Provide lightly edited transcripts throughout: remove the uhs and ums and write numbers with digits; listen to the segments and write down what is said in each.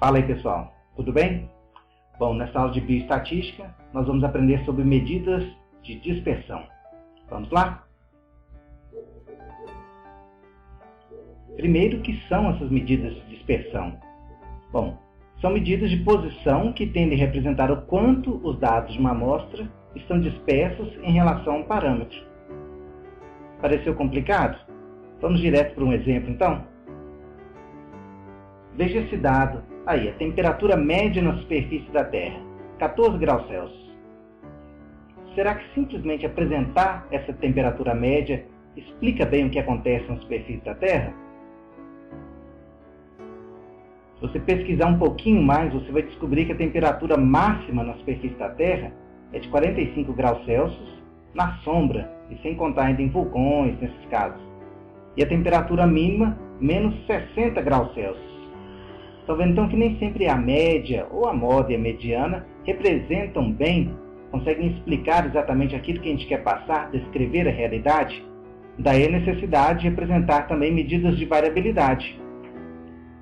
Fala aí, pessoal, tudo bem? Bom, nessa aula de bioestatística nós vamos aprender sobre medidas de dispersão. Vamos lá? Primeiro, o que são essas medidas de dispersão? Bom, são medidas de posição que tendem a representar o quanto os dados de uma amostra estão dispersos em relação a um parâmetro. Pareceu complicado? Vamos direto para um exemplo, então? Veja esse dado aí, a temperatura média na superfície da Terra, 14 graus Celsius. Será que simplesmente apresentar essa temperatura média explica bem o que acontece na superfície da Terra? Se você pesquisar um pouquinho mais, você vai descobrir que a temperatura máxima na superfície da Terra é de 45 graus Celsius na sombra, e sem contar ainda em vulcões, nesses casos. E a temperatura mínima, menos 60 graus Celsius. Estão vendo então que nem sempre a média ou a moda e a mediana representam bem, conseguem explicar exatamente aquilo que a gente quer passar, descrever a realidade? Daí a necessidade de representar também medidas de variabilidade,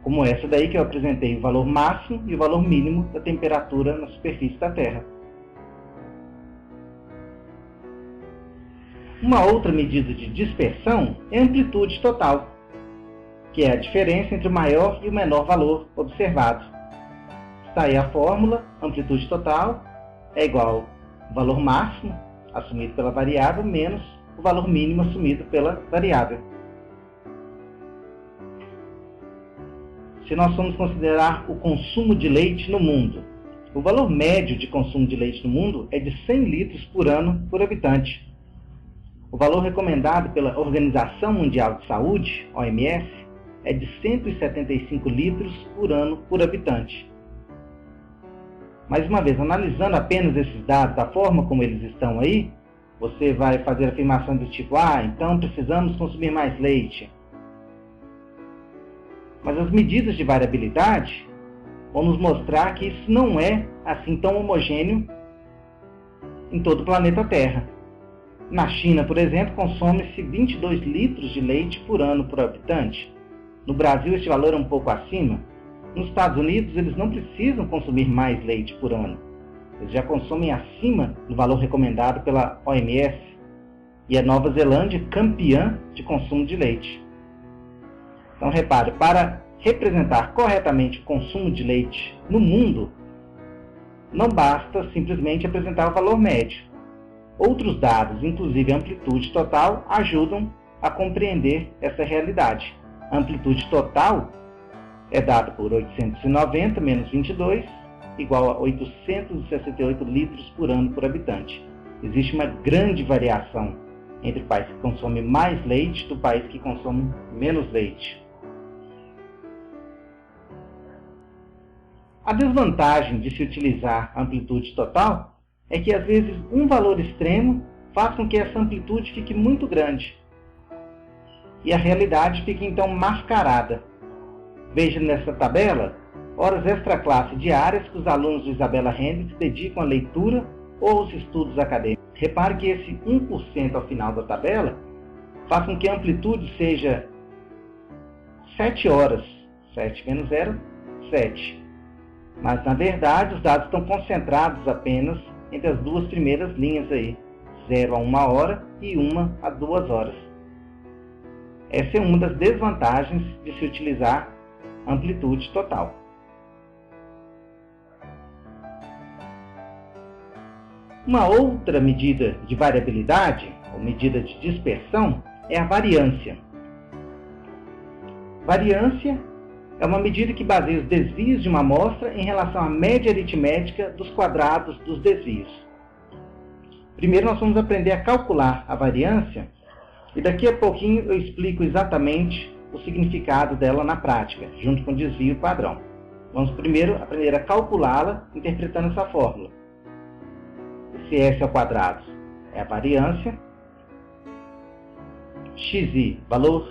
como essa daí que eu apresentei, o valor máximo e o valor mínimo da temperatura na superfície da Terra. Uma outra medida de dispersão é a amplitude total, que é a diferença entre o maior e o menor valor observado. Está aí a fórmula: amplitude total é igual ao valor máximo assumido pela variável menos o valor mínimo assumido pela variável. Se nós formos considerar o consumo de leite no mundo, o valor médio de consumo de leite no mundo é de 100 litros por ano por habitante. O valor recomendado pela Organização Mundial de Saúde, OMS, é de 175 litros por ano por habitante. Mais uma vez, analisando apenas esses dados da forma como eles estão aí, você vai fazer afirmações do tipo: então precisamos consumir mais leite. Mas as medidas de variabilidade vão nos mostrar que isso não é assim tão homogêneo em todo o planeta Terra. Na China, por exemplo, consome-se 22 litros de leite por ano por habitante. No Brasil, este valor é um pouco acima. Nos Estados Unidos, eles não precisam consumir mais leite por ano. Eles já consomem acima do valor recomendado pela OMS. E a Nova Zelândia é campeã de consumo de leite. Então, repare, para representar corretamente o consumo de leite no mundo, não basta simplesmente apresentar o valor médio. Outros dados, inclusive a amplitude total, ajudam a compreender essa realidade. A amplitude total é dada por 890 menos 22, igual a 868 litros por ano por habitante. Existe uma grande variação entre o país que consome mais leite do país que consome menos leite. A desvantagem de se utilizar a amplitude total é que, às vezes, um valor extremo faz com que essa amplitude fique muito grande. E a realidade fica então mascarada. Veja nessa tabela horas extra-classe diárias que os alunos de Isabela Hendricks dedicam à leitura ou aos estudos acadêmicos. Repare que esse 1% ao final da tabela faz com que a amplitude seja 7 horas. 7 menos 0, 7. Mas, na verdade, os dados estão concentrados apenas entre as duas primeiras linhas aí, 0 a 1 hora e 1 a 2 horas. Essa é uma das desvantagens de se utilizar amplitude total. Uma outra medida de variabilidade, ou medida de dispersão, é a variância. Variância é uma medida que baseia os desvios de uma amostra em relação à média aritmética dos quadrados dos desvios. Primeiro nós vamos aprender a calcular a variância, e daqui a pouquinho eu explico exatamente o significado dela na prática, junto com o desvio padrão. Vamos primeiro aprender a calculá-la interpretando essa fórmula. Esse S ao quadrado é a variância, xi, valor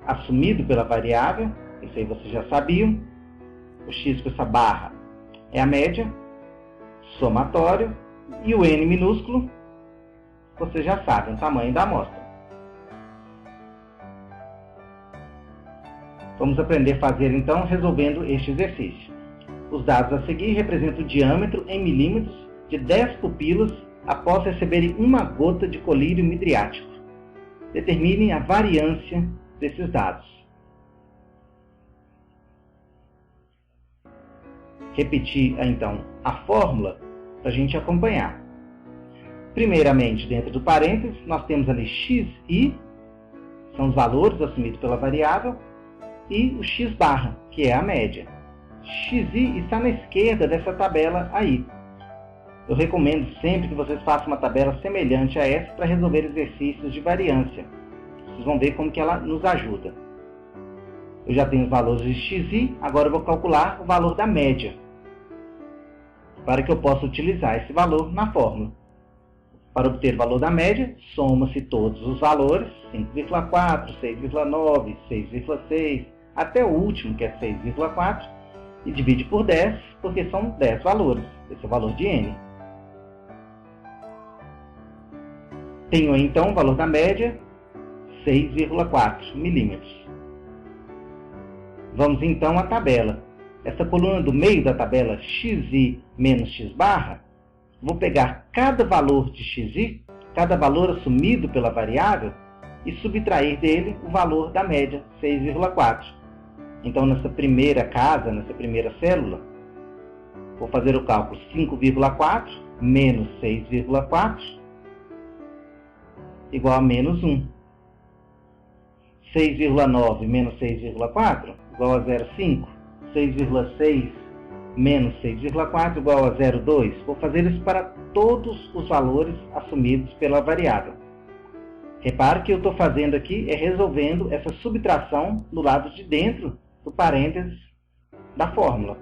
assumido pela variável, isso aí vocês já sabiam. O x com essa barra é a média, somatório, e o n minúsculo, vocês já sabem, o tamanho da amostra. Vamos aprender a fazer, então, resolvendo este exercício. Os dados a seguir representam o diâmetro em milímetros de 10 pupilas após receberem uma gota de colírio midriático. Determine a variância desses dados. Repetir, então, a fórmula para a gente acompanhar. Primeiramente, dentro do parênteses, nós temos ali xi, são os valores assumidos pela variável, e o x barra, que é a média. Xi está na esquerda dessa tabela aí. Eu recomendo sempre que vocês façam uma tabela semelhante a essa para resolver exercícios de variância. Vocês vão ver como que ela nos ajuda. Eu já tenho os valores de xi, agora eu vou calcular o valor da média, para que eu possa utilizar esse valor na fórmula. Para obter o valor da média, soma-se todos os valores, 5,4, 6,9, 6,6, até o último, que é 6,4, e divide por 10, porque são 10 valores. Esse é o valor de n. Tenho então o valor da média, 6,4 milímetros. Vamos então à tabela. Essa coluna do meio da tabela, xi menos x barra, vou pegar cada valor de xi, cada valor assumido pela variável, e subtrair dele o valor da média, 6,4. Então, nessa primeira casa, nessa primeira célula, vou fazer o cálculo 5,4 menos 6,4 igual a menos 1. 6,9 menos 6,4 igual a 0,5. 6,6 menos 6,4 igual a 0,2. Vou fazer isso para todos os valores assumidos pela variável. Repare que eu estou fazendo aqui é resolvendo essa subtração do lado de dentro do parênteses da fórmula.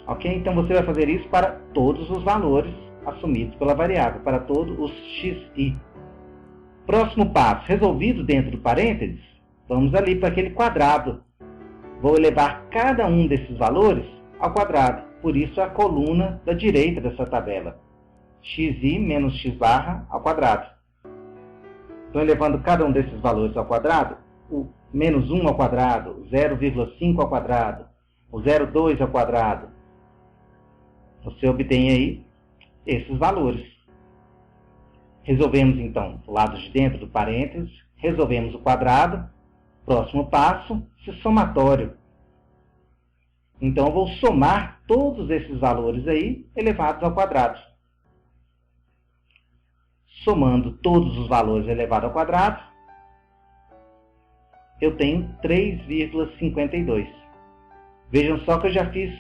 Ok? Então você vai fazer isso para todos os valores assumidos pela variável, para todos os xi. Próximo passo, resolvido dentro do parênteses, vamos ali para aquele quadrado. Vou elevar cada um desses valores ao quadrado, por isso a coluna da direita dessa tabela. Xi menos x barra ao quadrado. Então, elevando cada um desses valores ao quadrado, o menos 1 ao quadrado, 0,5 ao quadrado, o 0,2 ao quadrado, você obtém aí esses valores. Resolvemos, então, o lado de dentro do parênteses, resolvemos o quadrado. Próximo passo, esse somatório. Então, eu vou somar todos esses valores aí, elevados ao quadrado. Somando todos os valores elevados ao quadrado, eu tenho 3,52. Vejam só que eu já fiz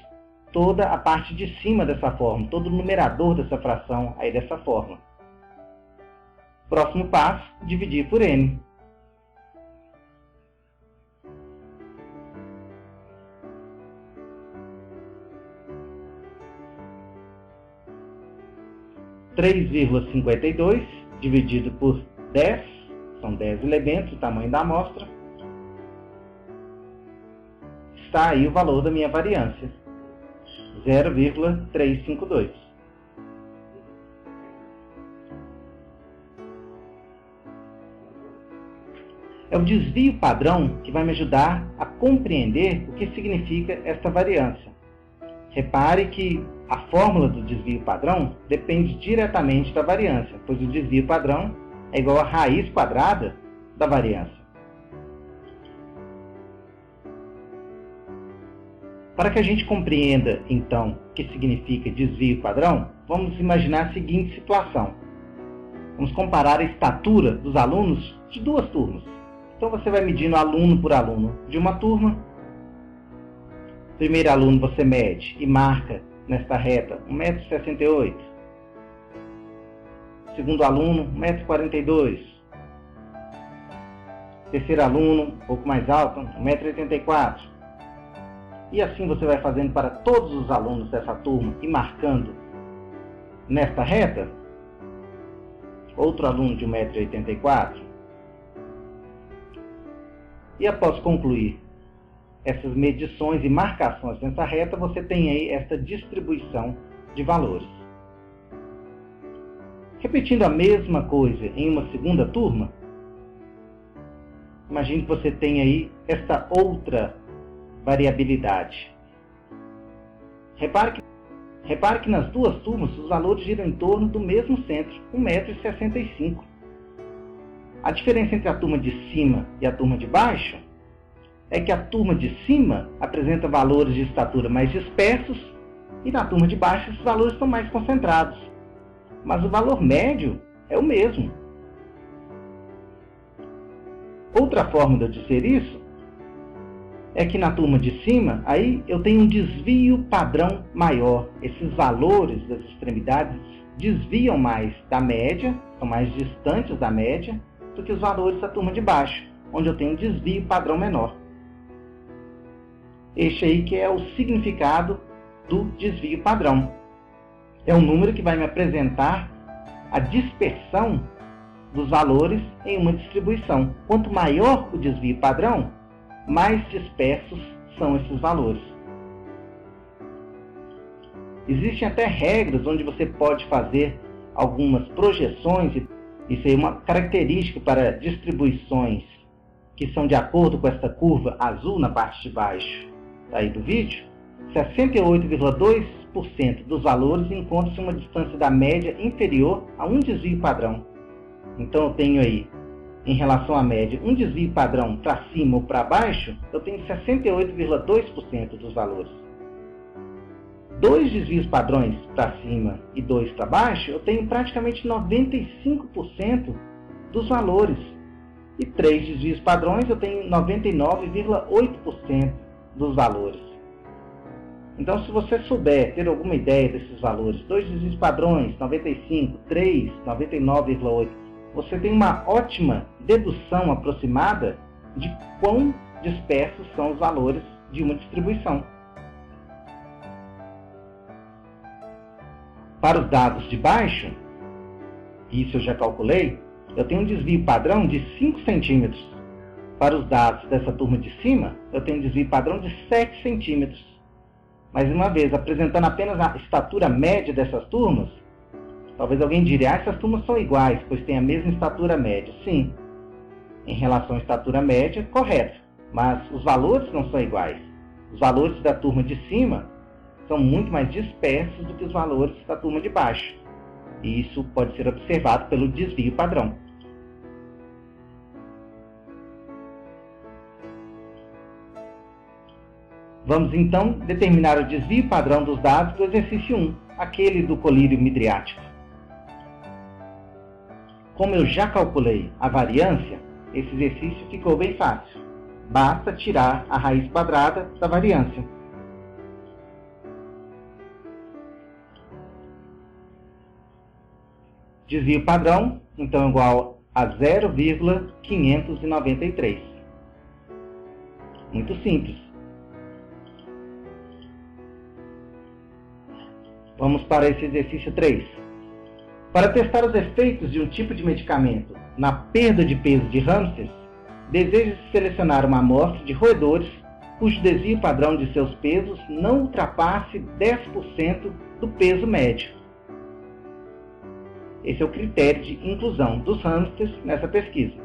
toda a parte de cima dessa fórmula, todo o numerador dessa fração aí dessa fórmula. Próximo passo, dividir por n. (3,52) dividido por 10, são 10 elementos, o tamanho da amostra. Está aí o valor da minha variância, 0,352. É o desvio padrão que vai me ajudar a compreender o que significa esta variância. Repare que a fórmula do desvio padrão depende diretamente da variância, pois o desvio padrão é igual à raiz quadrada da variância. Para que a gente compreenda, então, o que significa desvio padrão, vamos imaginar a seguinte situação. Vamos comparar a estatura dos alunos de duas turmas. Então, você vai medindo aluno por aluno de uma turma. Primeiro aluno você mede e marca nesta reta 1,68 m. Segundo aluno, 1,42 m. Terceiro aluno, um pouco mais alto, 1,84 m. E assim você vai fazendo para todos os alunos dessa turma e marcando nesta reta. Outro aluno de 1,84 m. E após concluir essas medições e marcações nessa reta, você tem aí esta distribuição de valores. Repetindo a mesma coisa em uma segunda turma, imagine que você tem aí esta outra variabilidade. Repare que nas duas turmas os valores giram em torno do mesmo centro, 1,65 m. A diferença entre a turma de cima e a turma de baixo é que a turma de cima apresenta valores de estatura mais dispersos e na turma de baixo esses valores estão mais concentrados. Mas o valor médio é o mesmo. Outra forma de eu dizer isso é que na turma de cima, aí eu tenho um desvio padrão maior. Esses valores das extremidades desviam mais da média, são mais distantes da média, do que os valores da turma de baixo, onde eu tenho um desvio padrão menor. Este aí que é o significado do desvio padrão. É um número que vai me apresentar a dispersão dos valores em uma distribuição. Quanto maior o desvio padrão, mais dispersos são esses valores. Existem até regras onde você pode fazer algumas projeções. Isso é uma característica para distribuições que são de acordo com essa curva azul na parte de baixo aí do vídeo. 68,2% dos valores encontram-se em uma distância da média inferior a um desvio padrão. Então eu tenho aí, em relação à média, um desvio padrão para cima ou para baixo, eu tenho 68,2% dos valores. Dois desvios padrões para cima e dois para baixo, eu tenho praticamente 95% dos valores. E três desvios padrões, eu tenho 99,8% dos valores. Então, se você souber ter alguma ideia desses valores, dois desvios padrões, 95, 3, 99,8%, você tem uma ótima dedução aproximada de quão dispersos são os valores de uma distribuição. Para os dados de baixo, isso eu já calculei, eu tenho um desvio padrão de 5 centímetros. Para os dados dessa turma de cima, eu tenho um desvio padrão de 7 centímetros. Mais uma vez, apresentando apenas a estatura média dessas turmas, talvez alguém diria, essas turmas são iguais, pois têm a mesma estatura média. Sim, em relação à estatura média, correto, mas os valores não são iguais. Os valores da turma de cima são muito mais dispersos do que os valores da turma de baixo. E isso pode ser observado pelo desvio padrão. Vamos então determinar o desvio padrão dos dados do exercício 1, aquele do colírio midriático. Como eu já calculei a variância, esse exercício ficou bem fácil. Basta tirar a raiz quadrada da variância. Desvio padrão, então, igual a 0,593. Muito simples. Vamos para esse exercício 3. Para testar os efeitos de um tipo de medicamento na perda de peso de hamsters, deseja-se selecionar uma amostra de roedores cujo desvio padrão de seus pesos não ultrapasse 10% do peso médio. Esse é o critério de inclusão dos hamsters nessa pesquisa.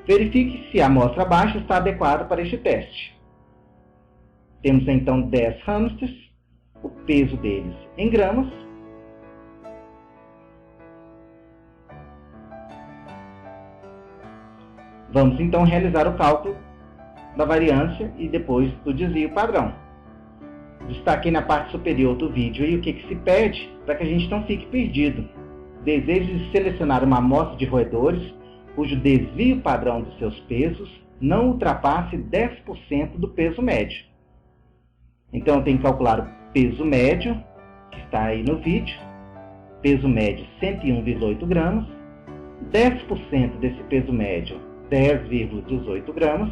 Verifique se a amostra abaixo está adequada para este teste. Temos então 10 hamsters, o peso deles em gramas. Vamos então realizar o cálculo da variância e depois do desvio padrão. Destaquei na parte superior do vídeo aí o que se pede para que a gente não fique perdido. Deseja selecionar uma amostra de roedores cujo desvio padrão de seus pesos não ultrapasse 10% do peso médio. Então eu tenho que calcular o peso médio, que está aí no vídeo, peso médio 101,8 gramas, 10% desse peso médio, 10,18 gramas,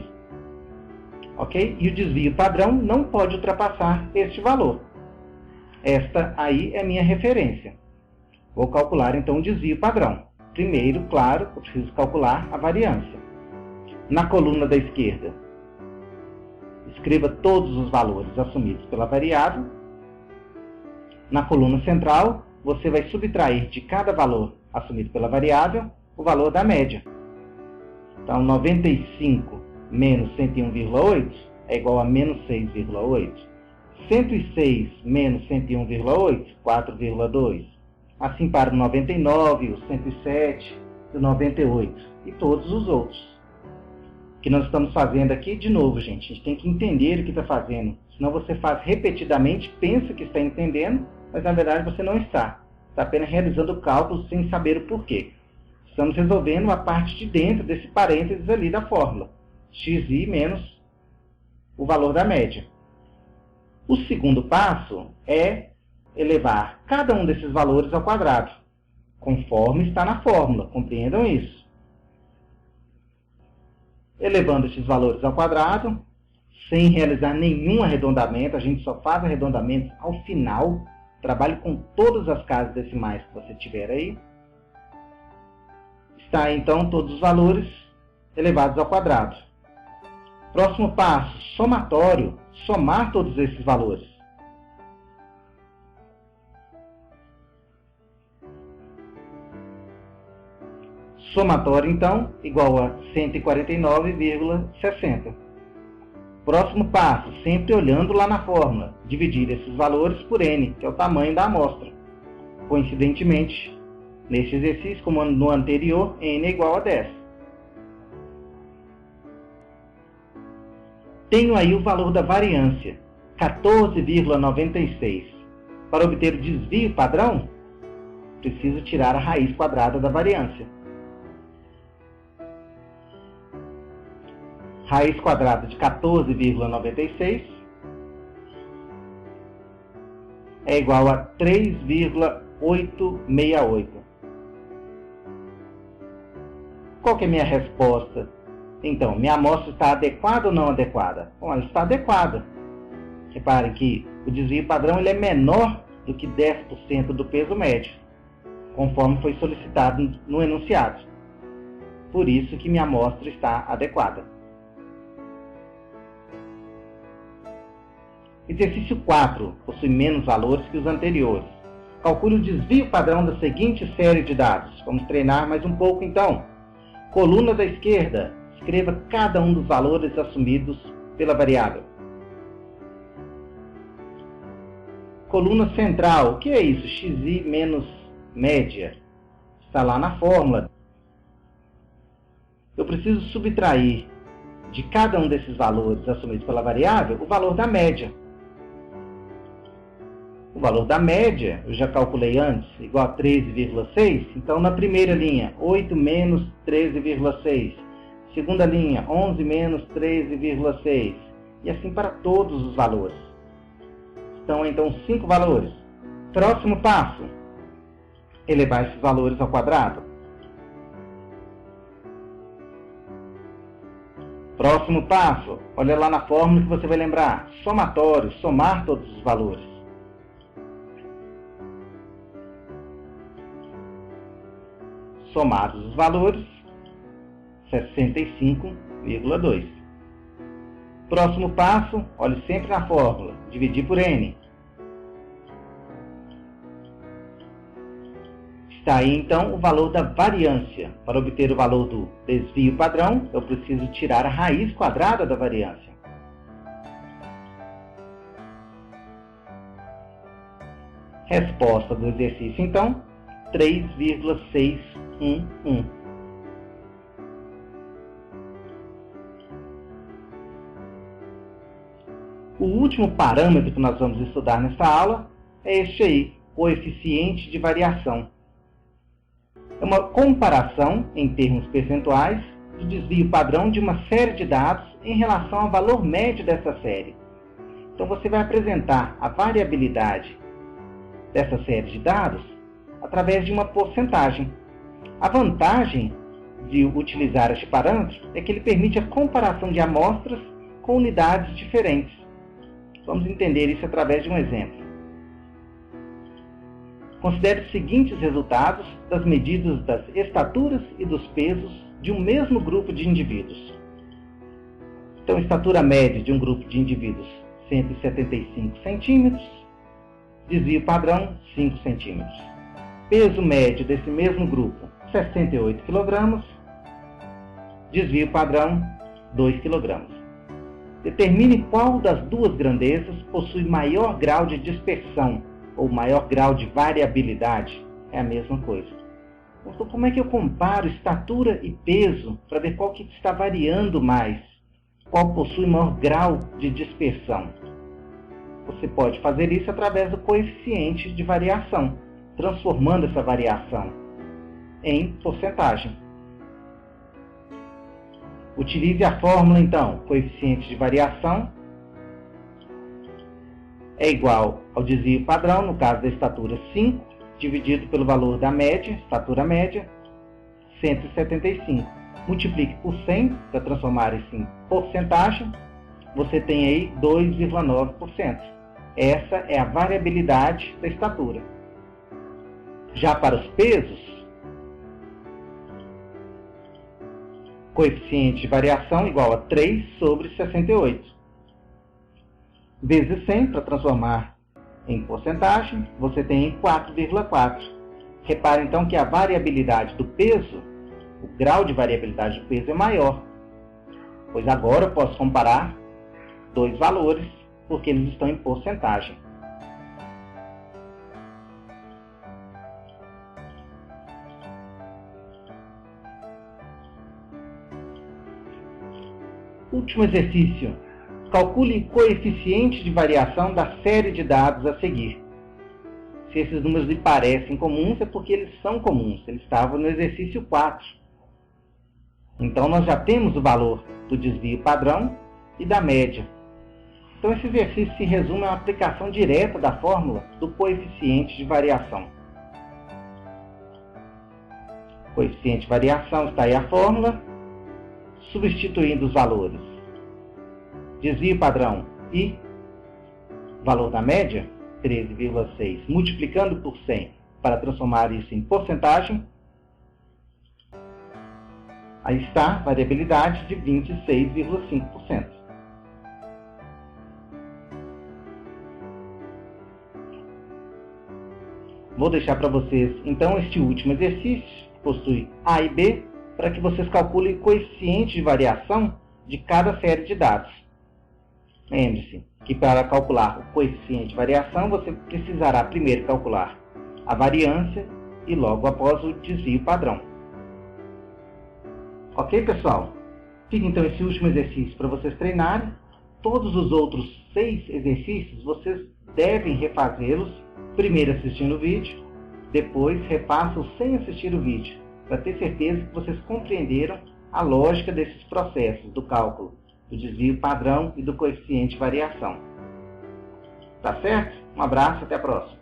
ok? E o desvio padrão não pode ultrapassar este valor. Esta aí é a minha referência. Vou calcular então o desvio padrão. Primeiro, claro, eu preciso calcular a variância. Na coluna da esquerda, escreva todos os valores assumidos pela variável. Na coluna central, você vai subtrair de cada valor assumido pela variável o valor da média. Então, 95 menos 101,8 é igual a menos 6,8. 106 menos 101,8, 4,2. Assim para o 99, o 107, o 98 e todos os outros. O que nós estamos fazendo aqui, de novo, gente, a gente tem que entender o que está fazendo. Senão você faz repetidamente, pensa que está entendendo, mas na verdade você não está. Está apenas realizando cálculos sem saber o porquê. Estamos resolvendo a parte de dentro desse parênteses ali da fórmula. xi menos o valor da média. O segundo passo é elevar cada um desses valores ao quadrado, conforme está na fórmula. Compreendam isso. Elevando esses valores ao quadrado, sem realizar nenhum arredondamento, a gente só faz arredondamentos ao final. Trabalhe com todas as casas decimais que você tiver aí. Está então todos os valores elevados ao quadrado. Próximo passo, somatório, somar todos esses valores. Somatório, então, igual a 149,60. Próximo passo, sempre olhando lá na fórmula, dividir esses valores por n, que é o tamanho da amostra. Coincidentemente, neste exercício, como no anterior, n é igual a 10. Tenho aí o valor da variância, 14,96. Para obter o desvio padrão, preciso tirar a raiz quadrada da variância. Raiz quadrada de 14,96 é igual a 3,868. Qual que é a minha resposta? Então, minha amostra está adequada ou não adequada? Bom, ela está adequada. Reparem que o desvio padrão ele é menor do que 10% do peso médio, conforme foi solicitado no enunciado. Por isso que minha amostra está adequada. Exercício 4 possui menos valores que os anteriores. Calcule o desvio padrão da seguinte série de dados. Vamos treinar mais um pouco então. Coluna da esquerda, escreva cada um dos valores assumidos pela variável. Coluna central, o que é isso? xi menos média. Está lá na fórmula. Eu preciso subtrair de cada um desses valores assumidos pela variável o valor da média. O valor da média, eu já calculei antes, igual a 13,6. Então, na primeira linha, 8 menos 13,6. Segunda linha, 11 menos 13,6. E assim para todos os valores. Estão, então, 5 valores. Próximo passo, elevar esses valores ao quadrado. Próximo passo, olha lá na fórmula que você vai lembrar. Somatório, somar todos os valores. Somados os valores, 65,2. Próximo passo, olhe sempre na fórmula, dividir por n. Está aí então o valor da variância. Para obter o valor do desvio padrão, eu preciso tirar a raiz quadrada da variância. Resposta do exercício então, 3,611. O último parâmetro que nós vamos estudar nessa aula é este aí, coeficiente de variação. É uma comparação, em termos percentuais, do desvio padrão de uma série de dados em relação ao valor médio dessa série. Então você vai apresentar a variabilidade dessa série de dados através de uma porcentagem. A vantagem de utilizar este parâmetro é que ele permite a comparação de amostras com unidades diferentes. Vamos entender isso através de um exemplo. Considere os seguintes resultados das medidas das estaturas e dos pesos de um mesmo grupo de indivíduos. Então, estatura média de um grupo de indivíduos, 175 centímetros. Desvio padrão, 5 centímetros. Peso médio desse mesmo grupo, 68 kg. Desvio padrão, 2 kg. Determine qual das duas grandezas possui maior grau de dispersão ou maior grau de variabilidade. É a mesma coisa. Então, como é que eu comparo estatura e peso para ver qual que está variando mais? Qual possui maior grau de dispersão? Você pode fazer isso através do coeficiente de variação, transformando essa variação em porcentagem. Utilize a fórmula, então. Coeficiente de variação é igual ao desvio padrão, no caso da estatura 5, dividido pelo valor da média, estatura média, 175. Multiplique por 100 para transformar isso em porcentagem. Você tem aí 2,9%. Essa é a variabilidade da estatura. Já para os pesos, coeficiente de variação igual a 3 sobre 68. Vezes 100, para transformar em porcentagem, você tem 4,4. Repare então que a variabilidade do peso, o grau de variabilidade do peso é maior, pois agora eu posso comparar dois valores, porque eles estão em porcentagem. Último exercício. Calcule o coeficiente de variação da série de dados a seguir. Se esses números lhe parecem comuns, é porque eles são comuns. Eles estavam no exercício 4. Então, nós já temos o valor do desvio padrão e da média. Então, esse exercício se resume a uma aplicação direta da fórmula do coeficiente de variação. Coeficiente de variação, está aí a fórmula. Substituindo os valores desvio padrão e valor da média, 13,6, multiplicando por 100 para transformar isso em porcentagem, aí está a variabilidade de 26,5%. Vou deixar para vocês, então, este último exercício, que possui A e B, para que vocês calculem o coeficiente de variação de cada série de dados. Lembre-se que para calcular o coeficiente de variação, você precisará primeiro calcular a variância e logo após o desvio padrão. Ok, pessoal? Fica então esse último exercício para vocês treinarem. Todos os outros 6 exercícios, vocês devem refazê-los, primeiro assistindo o vídeo, depois repassam sem assistir o vídeo, para ter certeza que vocês compreenderam a lógica desses processos do cálculo, do desvio padrão e do coeficiente de variação. Tá certo? Um abraço, até a próxima.